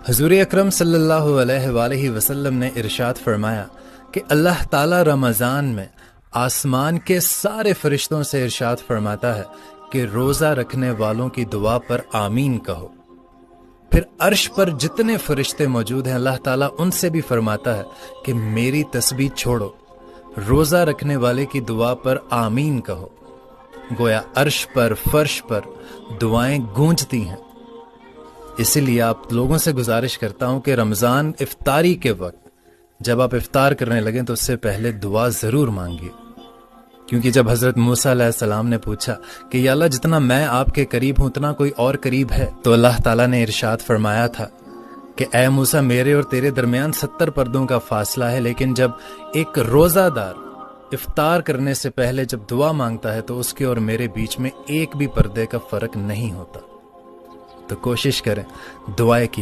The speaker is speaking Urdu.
حضور اکرم صلی اللہ علیہ وآلہ وسلم نے ارشاد فرمایا کہ اللہ تعالی رمضان میں آسمان کے سارے فرشتوں سے ارشاد فرماتا ہے کہ روزہ رکھنے والوں کی دعا پر آمین کہو۔ پھر عرش پر جتنے فرشتے موجود ہیں اللہ تعالیٰ ان سے بھی فرماتا ہے کہ میری تسبیح چھوڑو، روزہ رکھنے والے کی دعا پر آمین کہو۔ گویا عرش پر فرش پر دعائیں گونجتی ہیں۔ اسی لیے آپ لوگوں سے گزارش کرتا ہوں کہ رمضان افطاری کے وقت جب آپ افطار کرنے لگیں تو اس سے پہلے دعا ضرور مانگیے، کیونکہ جب حضرت موسیٰ علیہ السلام نے پوچھا کہ یا اللہ جتنا میں آپ کے قریب ہوں اتنا کوئی اور قریب ہے، تو اللہ تعالیٰ نے ارشاد فرمایا تھا کہ اے موسیٰ میرے اور تیرے درمیان 70 پردوں کا فاصلہ ہے، لیکن جب ایک روزہ دار افطار کرنے سے پہلے جب دعا مانگتا ہے تو اس کے اور میرے بیچ میں ایک بھی پردے کا فرق نہیں ہوتا۔ تو کوشش کریں دعائیں کیا